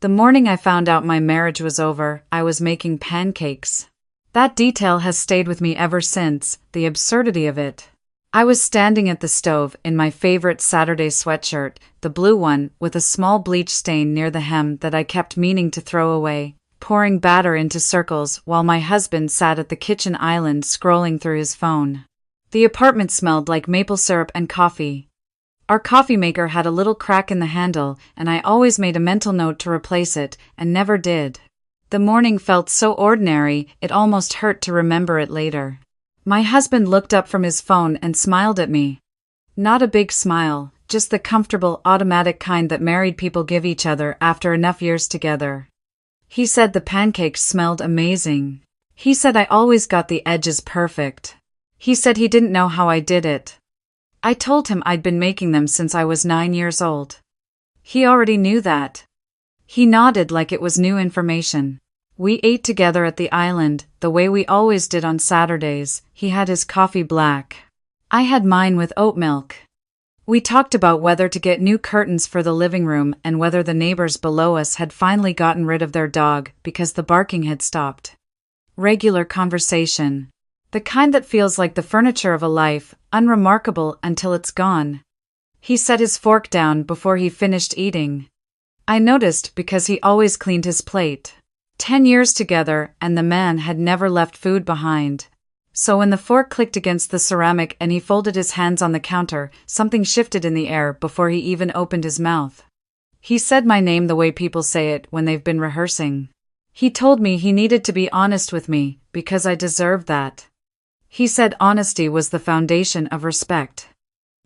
The morning I found out my marriage was over, I was making pancakes. That detail has stayed with me ever since, the absurdity of it. I was standing at the stove in my favorite Saturday sweatshirt, the blue one, with a small bleach stain near the hem that I kept meaning to throw away, pouring batter into circles while my husband sat at the kitchen island scrolling through his phone. The apartment smelled like maple syrup and coffee. Our coffee maker had a little crack in the handle, and I always made a mental note to replace it, and never did. The morning felt so ordinary, it almost hurt to remember it later. My husband looked up from his phone and smiled at me. Not a big smile, just the comfortable, automatic kind that married people give each other after enough years together. He said the pancakes smelled amazing. He said I always got the edges perfect. He said he didn't know how I did it. I told him I'd been making them since I was 9 years old. He already knew that. He nodded like it was new information. We ate together at the island, the way we always did on Saturdays. He had his coffee black. I had mine with oat milk. We talked about whether to get new curtains for the living room and whether the neighbors below us had finally gotten rid of their dog because the barking had stopped. Regular conversation. The kind that feels like the furniture of a life, unremarkable until it's gone. He set his fork down before he finished eating. I noticed because he always cleaned his plate. 10 years together, and the man had never left food behind. So when the fork clicked against the ceramic and he folded his hands on the counter, something shifted in the air before he even opened his mouth. He said my name the way people say it when they've been rehearsing. He told me he needed to be honest with me, because I deserved that. He said honesty was the foundation of respect.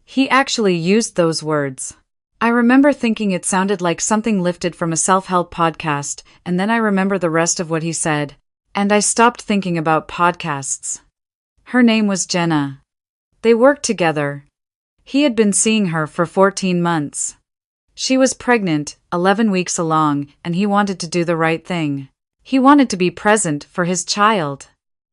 He actually used those words. I remember thinking it sounded like something lifted from a self-help podcast, and then I remember the rest of what he said, and I stopped thinking about podcasts. Her name was Jenna. They worked together. He had been seeing her for 14 months. She was pregnant, 11 weeks along, and he wanted to do the right thing. He wanted to be present for his child.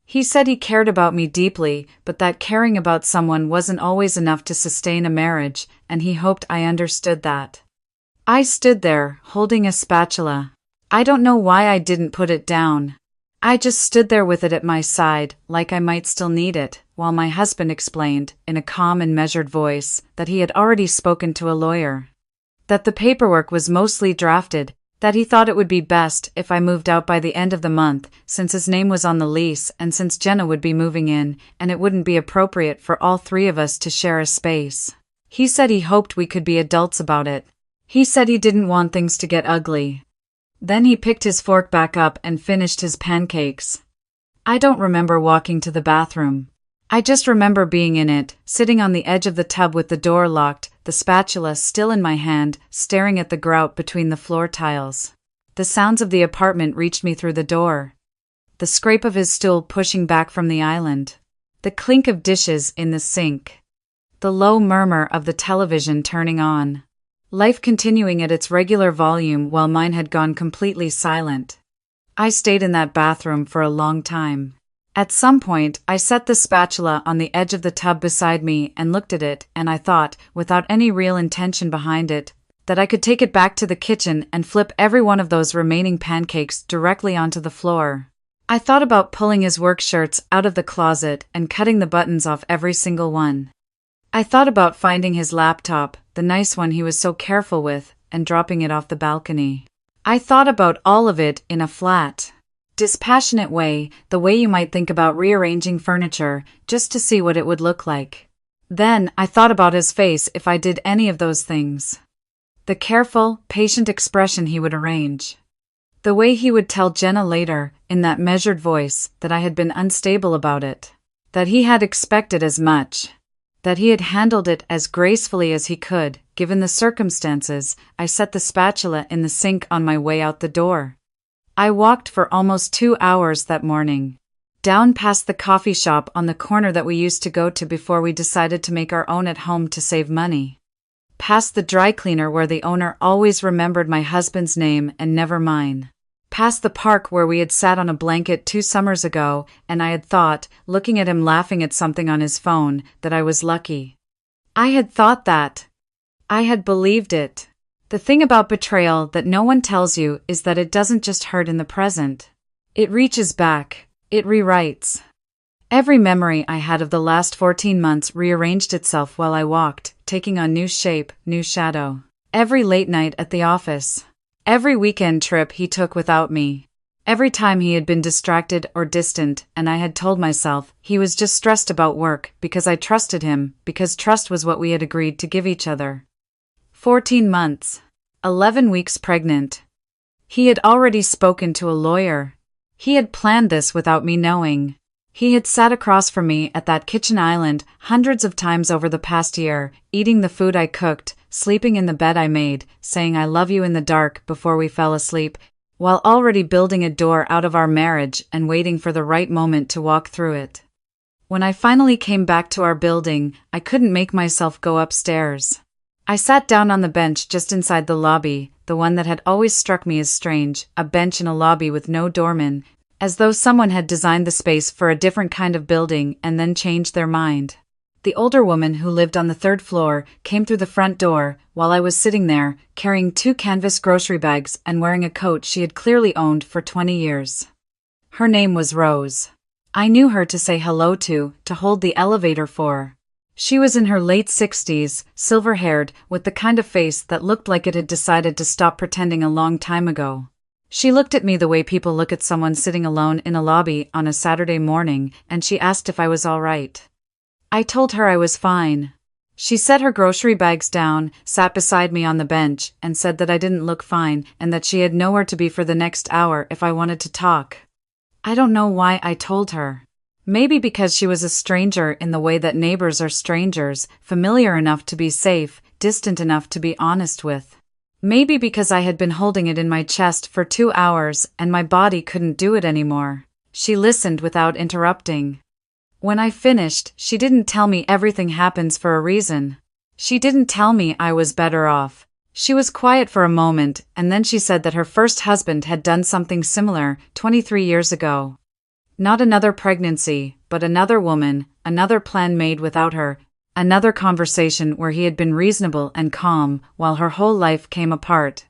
He said he cared about me deeply, but that caring about someone wasn't always enough to sustain a marriage, and he hoped I understood that. I stood there, holding a spatula. I don't know why I didn't put it down. I just stood there with it at my side, like I might still need it, while my husband explained, in a calm and measured voice, that he had already spoken to a lawyer. That the paperwork was mostly drafted, that he thought it would be best if I moved out by the end of the month, since his name was on the lease and since Jenna would be moving in, and it wouldn't be appropriate for all three of us to share a space. He said he hoped we could be adults about it. He said he didn't want things to get ugly. Then he picked his fork back up and finished his pancakes. I don't remember walking to the bathroom. I just remember being in it, sitting on the edge of the tub with the door locked, the spatula still in my hand, staring at the grout between the floor tiles. The sounds of the apartment reached me through the door. The scrape of his stool pushing back from the island. The clink of dishes in the sink. The low murmur of the television turning on. Life continuing at its regular volume while mine had gone completely silent. I stayed in that bathroom for a long time. At some point, I set the spatula on the edge of the tub beside me and looked at it, and I thought, without any real intention behind it, that I could take it back to the kitchen and flip every one of those remaining pancakes directly onto the floor. I thought about pulling his work shirts out of the closet and cutting the buttons off every single one. I thought about finding his laptop, the nice one he was so careful with, and dropping it off the balcony. I thought about all of it in a flat, dispassionate way, the way you might think about rearranging furniture, just to see what it would look like. Then, I thought about his face if I did any of those things. The careful, patient expression he would arrange. The way he would tell Jenna later, in that measured voice, that I had been unstable about it. That he had expected as much. That he had handled it as gracefully as he could, given the circumstances. I set the spatula in the sink on my way out the door. I walked for almost 2 hours that morning. Down past the coffee shop on the corner that we used to go to before we decided to make our own at home to save money. Past the dry cleaner where the owner always remembered my husband's name and never mine. Past the park where we had sat on a blanket 2 summers ago, and I had thought, looking at him laughing at something on his phone, that I was lucky. I had thought that. I had believed it. The thing about betrayal that no one tells you is that it doesn't just hurt in the present. It reaches back. It rewrites. Every memory I had of the last 14 months rearranged itself while I walked, taking on new shape, new shadow. Every late night at the office. Every weekend trip he took without me. Every time he had been distracted or distant, and I had told myself he was just stressed about work because I trusted him, because trust was what we had agreed to give each other. 14 months. 11 weeks pregnant. He had already spoken to a lawyer. He had planned this without me knowing. He had sat across from me at that kitchen island hundreds of times over the past year, eating the food I cooked, sleeping in the bed I made, saying I love you in the dark before we fell asleep, while already building a door out of our marriage and waiting for the right moment to walk through it. When I finally came back to our building, I couldn't make myself go upstairs. I sat down on the bench just inside the lobby, the one that had always struck me as strange, a bench in a lobby with no doorman, as though someone had designed the space for a different kind of building and then changed their mind. The older woman who lived on the third floor came through the front door while I was sitting there, carrying 2 canvas grocery bags and wearing a coat she had clearly owned for 20 years. Her name was Rose. I knew her to say hello to hold the elevator for. She was in her late 60s, silver-haired, with the kind of face that looked like it had decided to stop pretending a long time ago. She looked at me the way people look at someone sitting alone in a lobby on a Saturday morning, and she asked if I was all right. I told her I was fine. She set her grocery bags down, sat beside me on the bench, and said that I didn't look fine and that she had nowhere to be for the next hour if I wanted to talk. I don't know why I told her. Maybe because she was a stranger in the way that neighbors are strangers, familiar enough to be safe, distant enough to be honest with. Maybe because I had been holding it in my chest for 2 hours and my body couldn't do it anymore. She listened without interrupting. When I finished, she didn't tell me everything happens for a reason. She didn't tell me I was better off. She was quiet for a moment, and then she said that her first husband had done something similar 23 years ago. Not another pregnancy, but another woman, another plan made without her, another conversation where he had been reasonable and calm while her whole life came apart.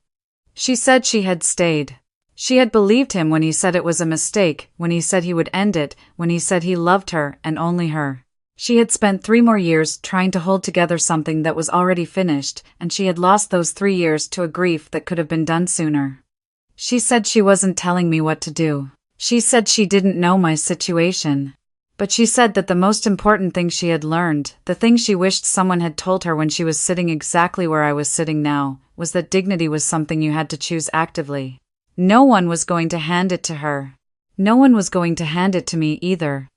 She said she had stayed. She had believed him when he said it was a mistake, when he said he would end it, when he said he loved her and only her. She had spent 3 more years trying to hold together something that was already finished, and she had lost those 3 years to a grief that could have been done sooner. She said she wasn't telling me what to do. She said she didn't know my situation. But she said that the most important thing she had learned, the thing she wished someone had told her when she was sitting exactly where I was sitting now, was that dignity was something you had to choose actively. No one was going to hand it to her. No one was going to hand it to me either.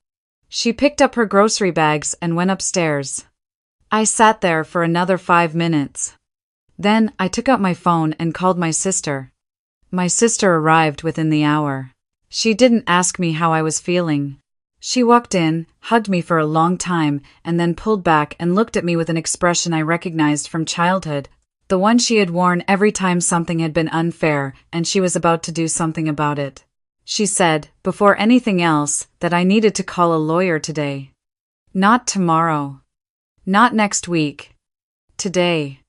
She picked up her grocery bags and went upstairs. I sat there for another 5 minutes. Then I took out my phone and called my sister. My sister arrived within the hour. She didn't ask me how I was feeling. She walked in, hugged me for a long time, and then pulled back and looked at me with an expression I recognized from childhood, the one she had worn every time something had been unfair and she was about to do something about it. She said, before anything else, that I needed to call a lawyer today. Not tomorrow. Not next week. Today.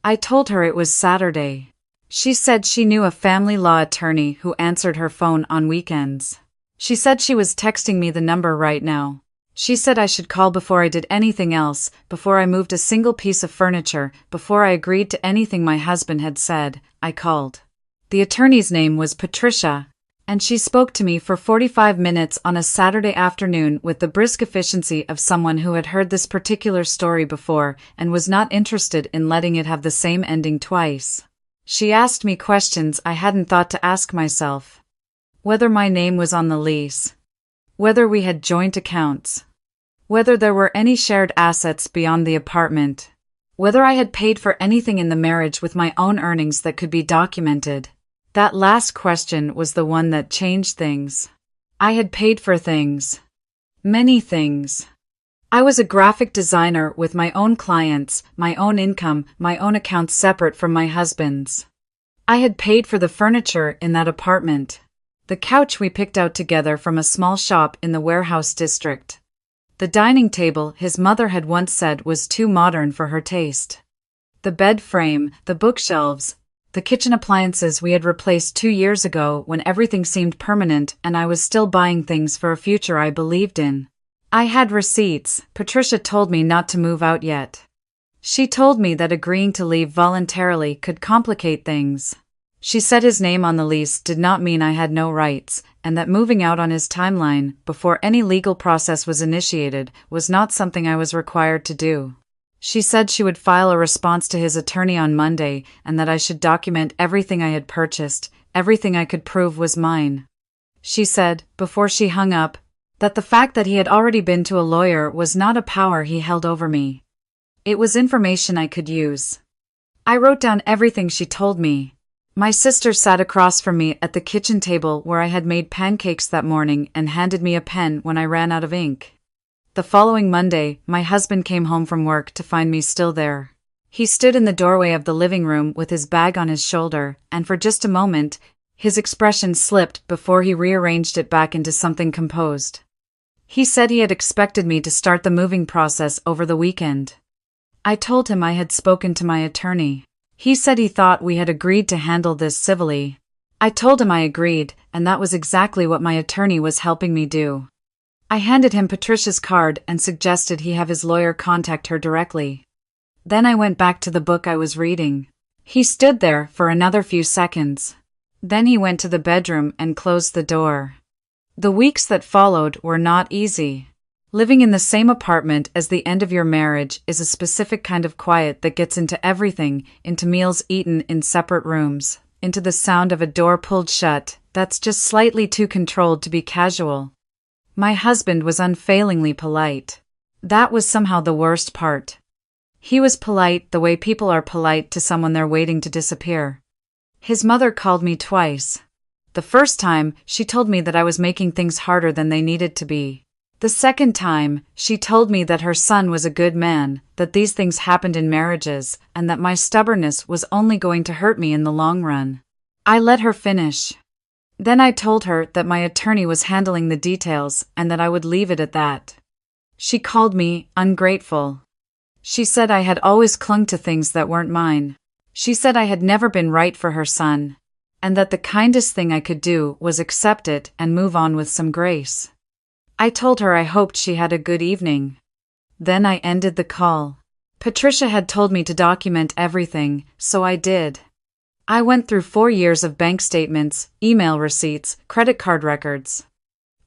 I told her it was Saturday. She said she knew a family law attorney who answered her phone on weekends. She said she was texting me the number right now. She said I should call before I did anything else, before I moved a single piece of furniture, before I agreed to anything my husband had said. I called. The attorney's name was Patricia, and she spoke to me for 45 minutes on a Saturday afternoon with the brisk efficiency of someone who had heard this particular story before and was not interested in letting it have the same ending twice. She asked me questions I hadn't thought to ask myself. Whether my name was on the lease. Whether we had joint accounts. Whether there were any shared assets beyond the apartment. Whether I had paid for anything in the marriage with my own earnings that could be documented. That last question was the one that changed things. I had paid for things. Many things. I was a graphic designer with my own clients, my own income, my own accounts separate from my husband's. I had paid for the furniture in that apartment. The couch we picked out together from a small shop in the warehouse district. The dining table his mother had once said was too modern for her taste. The bed frame, the bookshelves, the kitchen appliances we had replaced 2 years ago when everything seemed permanent and I was still buying things for a future I believed in. I had receipts. Patricia told me not to move out yet. She told me that agreeing to leave voluntarily could complicate things. She said his name on the lease did not mean I had no rights, and that moving out on his timeline, before any legal process was initiated, was not something I was required to do. She said she would file a response to his attorney on Monday, and that I should document everything I had purchased, everything I could prove was mine. She said, before she hung up, that the fact that he had already been to a lawyer was not a power he held over me. It was information I could use. I wrote down everything she told me. My sister sat across from me at the kitchen table where I had made pancakes that morning and handed me a pen when I ran out of ink. The following Monday, my husband came home from work to find me still there. He stood in the doorway of the living room with his bag on his shoulder, and for just a moment, his expression slipped before he rearranged it back into something composed. He said he had expected me to start the moving process over the weekend. I told him I had spoken to my attorney. He said he thought we had agreed to handle this civilly. I told him I agreed, and that was exactly what my attorney was helping me do. I handed him Patricia's card and suggested he have his lawyer contact her directly. Then I went back to the book I was reading. He stood there for another few seconds. Then he went to the bedroom and closed the door. The weeks that followed were not easy. Living in the same apartment as the end of your marriage is a specific kind of quiet that gets into everything, into meals eaten in separate rooms, into the sound of a door pulled shut, that's just slightly too controlled to be casual. My husband was unfailingly polite. That was somehow the worst part. He was polite the way people are polite to someone they're waiting to disappear. His mother called me twice. The first time, she told me that I was making things harder than they needed to be. The second time, she told me that her son was a good man, that these things happened in marriages, and that my stubbornness was only going to hurt me in the long run. I let her finish. Then I told her that my attorney was handling the details and that I would leave it at that. She called me ungrateful. She said I had always clung to things that weren't mine. She said I had never been right for her son, and that the kindest thing I could do was accept it and move on with some grace. I told her I hoped she had a good evening. Then I ended the call. Patricia had told me to document everything, so I did. I went through 4 years of bank statements, email receipts, credit card records.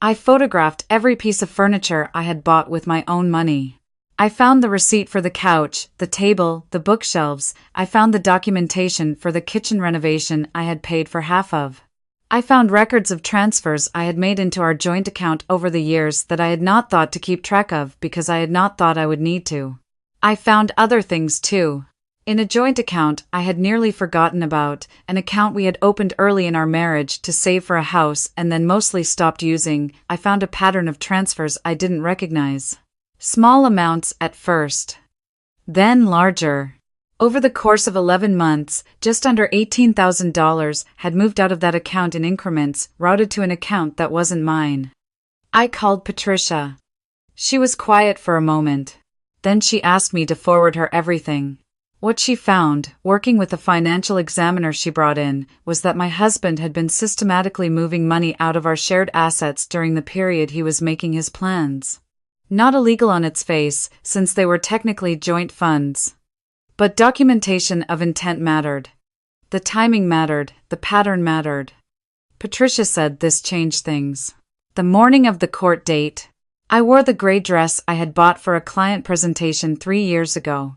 I photographed every piece of furniture I had bought with my own money. I found the receipt for the couch, the table, the bookshelves. I found the documentation for the kitchen renovation I had paid for half of. I found records of transfers I had made into our joint account over the years that I had not thought to keep track of because I had not thought I would need to. I found other things too. In a joint account I had nearly forgotten about, an account we had opened early in our marriage to save for a house and then mostly stopped using, I found a pattern of transfers I didn't recognize. Small amounts at first. Then larger. Over the course of 11 months, just under $18,000 had moved out of that account in increments, routed to an account that wasn't mine. I called Patricia. She was quiet for a moment. Then she asked me to forward her everything. What she found, working with the financial examiner she brought in, was that my husband had been systematically moving money out of our shared assets during the period he was making his plans. Not illegal on its face, since they were technically joint funds. But documentation of intent mattered. The timing mattered, the pattern mattered. Patricia said this changed things. The morning of the court date, I wore the gray dress I had bought for a client presentation 3 years ago.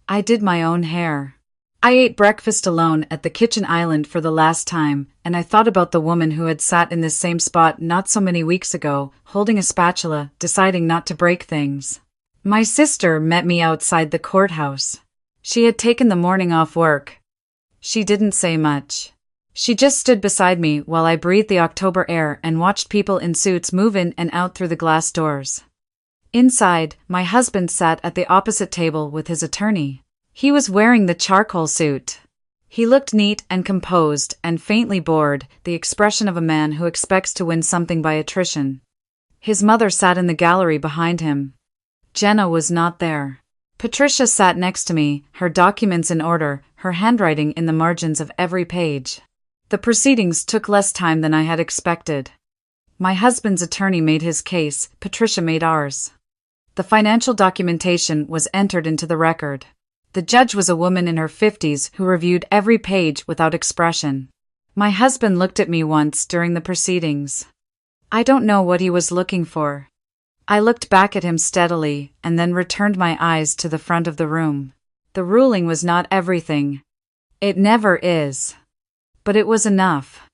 I did my own hair. I ate breakfast alone at the kitchen island for the last time, and I thought about the woman who had sat in this same spot not so many weeks ago, holding a spatula, deciding not to break things. My sister met me outside the courthouse. She had taken the morning off work. She didn't say much. She just stood beside me while I breathed the October air and watched people in suits move in and out through the glass doors. Inside, my husband sat at the opposite table with his attorney. He was wearing the charcoal suit. He looked neat and composed and faintly bored, the expression of a man who expects to win something by attrition. His mother sat in the gallery behind him. Jenna was not there. Patricia sat next to me, her documents in order, her handwriting in the margins of every page. The proceedings took less time than I had expected. My husband's attorney made his case, Patricia made ours. The financial documentation was entered into the record. The judge was a woman in her 50s who reviewed every page without expression. My husband looked at me once during the proceedings. I don't know what he was looking for. I looked back at him steadily and then returned my eyes to the front of the room. The ruling was not everything. It never is. But it was enough.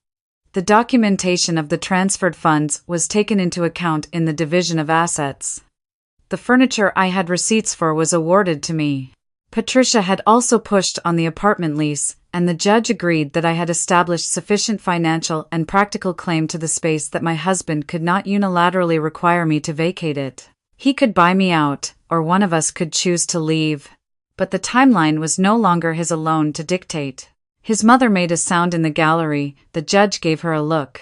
The documentation of the transferred funds was taken into account in the division of assets. The furniture I had receipts for was awarded to me. Patricia had also pushed on the apartment lease, and the judge agreed that I had established sufficient financial and practical claim to the space that my husband could not unilaterally require me to vacate it. He could buy me out, or one of us could choose to leave. But the timeline was no longer his alone to dictate. His mother made a sound in the gallery, the judge gave her a look.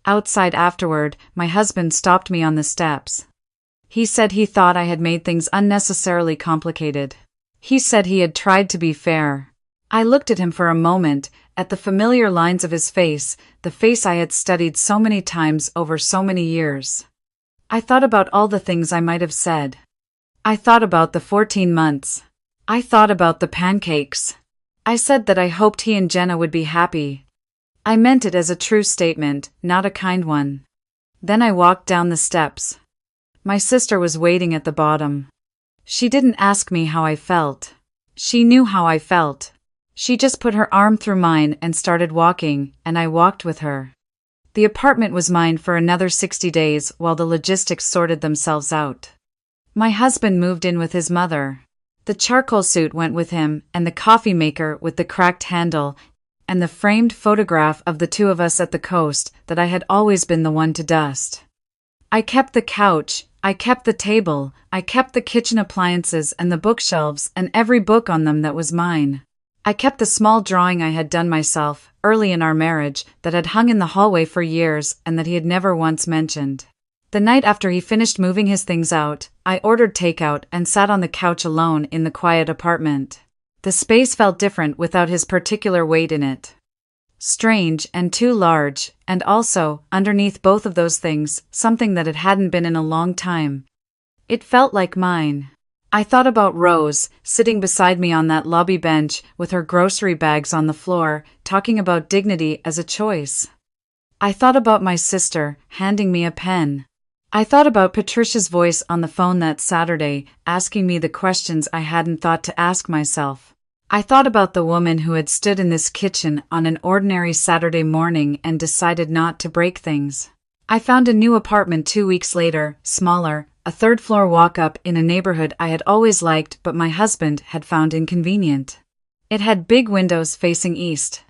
Outside afterward, my husband stopped me on the steps. He said he thought I had made things unnecessarily complicated. He said he had tried to be fair. I looked at him for a moment, at the familiar lines of his face, the face I had studied so many times over so many years. I thought about all the things I might have said. I thought about the 14 months. I thought about the pancakes. I said that I hoped he and Jenna would be happy. I meant it as a true statement, not a kind one. Then I walked down the steps. My sister was waiting at the bottom. She didn't ask me how I felt. She knew how I felt. She just put her arm through mine and started walking, and I walked with her. The apartment was mine for another 60 days while the logistics sorted themselves out. My husband moved in with his mother. The charcoal suit went with him, and the coffee maker with the cracked handle, and the framed photograph of the two of us at the coast that I had always been the one to dust. I kept the couch, I kept the table, I kept the kitchen appliances and the bookshelves and every book on them that was mine. I kept the small drawing I had done myself, early in our marriage, that had hung in the hallway for years and that he had never once mentioned. The night after he finished moving his things out, I ordered takeout and sat on the couch alone in the quiet apartment. The space felt different without his particular weight in it. Strange and too large, and also, underneath both of those things, something that it hadn't been in a long time. It felt like mine. I thought about Rose, sitting beside me on that lobby bench, with her grocery bags on the floor, talking about dignity as a choice. I thought about my sister, handing me a pen. I thought about Patricia's voice on the phone that Saturday, asking me the questions I hadn't thought to ask myself. I thought about the woman who had stood in this kitchen on an ordinary Saturday morning and decided not to break things. I found a new apartment 2 weeks later, smaller, a third-floor walk-up in a neighborhood I had always liked but my husband had found inconvenient. It had big windows facing east.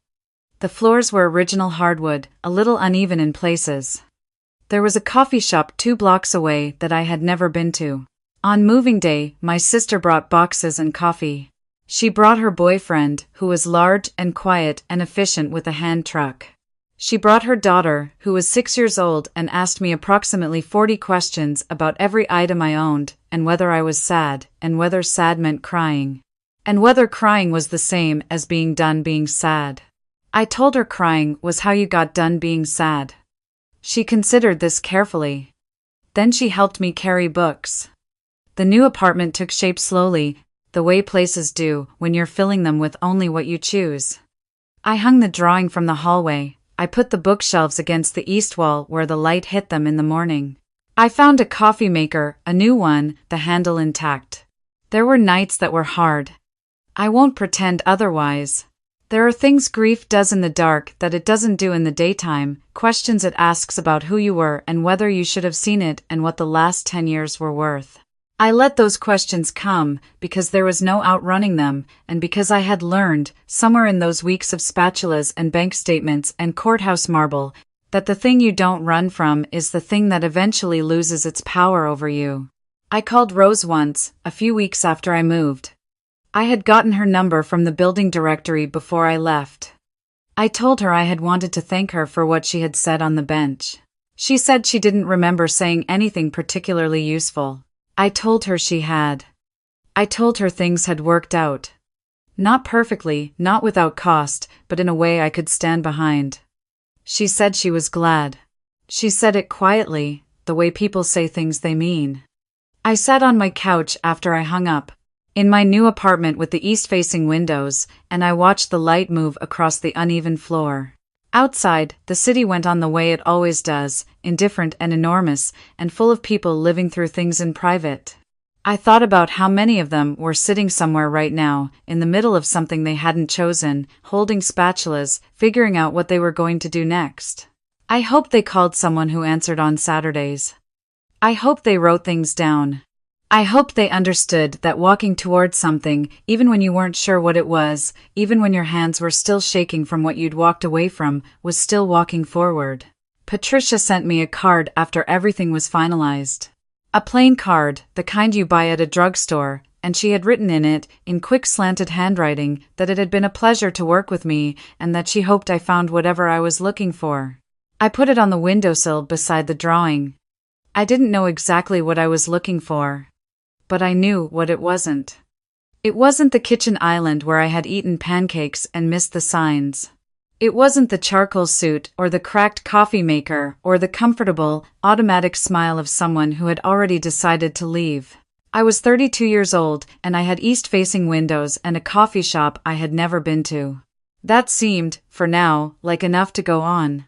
The floors were original hardwood, a little uneven in places. There was a coffee shop 2 blocks away that I had never been to. On moving day, my sister brought boxes and coffee. She brought her boyfriend, who was large and quiet and efficient with a hand truck. She brought her daughter, who was 6 years old, and asked me approximately 40 questions about every item I owned, and whether I was sad, and whether sad meant crying, and whether crying was the same as being done being sad. I told her crying was how you got done being sad. She considered this carefully. Then she helped me carry books. The new apartment took shape slowly, the way places do when you're filling them with only what you choose. I hung the drawing from the hallway. I put the bookshelves against the east wall where the light hit them in the morning. I found a coffee maker, a new one, the handle intact. There were nights that were hard. I won't pretend otherwise. There are things grief does in the dark that it doesn't do in the daytime, questions it asks about who you were and whether you should have seen it and what the last 10 years were worth. I let those questions come because there was no outrunning them and because I had learned, somewhere in those weeks of spatulas and bank statements and courthouse marble, that the thing you don't run from is the thing that eventually loses its power over you. I called Rose once, a few weeks after I moved. I had gotten her number from the building directory before I left. I told her I had wanted to thank her for what she had said on the bench. She said she didn't remember saying anything particularly useful. I told her she had. I told her things had worked out. Not perfectly, not without cost, but in a way I could stand behind. She said she was glad. She said it quietly, the way people say things they mean. I sat on my couch after I hung up, in my new apartment with the east-facing windows, and I watched the light move across the uneven floor. Outside, the city went on the way it always does, indifferent and enormous, and full of people living through things in private. I thought about how many of them were sitting somewhere right now, in the middle of something they hadn't chosen, holding spatulas, figuring out what they were going to do next. I hoped they called someone who answered on Saturdays. I hoped they wrote things down. I hoped they understood that walking towards something, even when you weren't sure what it was, even when your hands were still shaking from what you'd walked away from, was still walking forward. Patricia sent me a card after everything was finalized. A plain card, the kind you buy at a drugstore, and she had written in it, in quick slanted handwriting, that it had been a pleasure to work with me, and that she hoped I found whatever I was looking for. I put it on the windowsill beside the drawing. I didn't know exactly what I was looking for. But I knew what it wasn't. It wasn't the kitchen island where I had eaten pancakes and missed the signs. It wasn't the charcoal suit or the cracked coffee maker or the comfortable, automatic smile of someone who had already decided to leave. I was 32 years old, and I had east-facing windows and a coffee shop I had never been to. That seemed, for now, like enough to go on.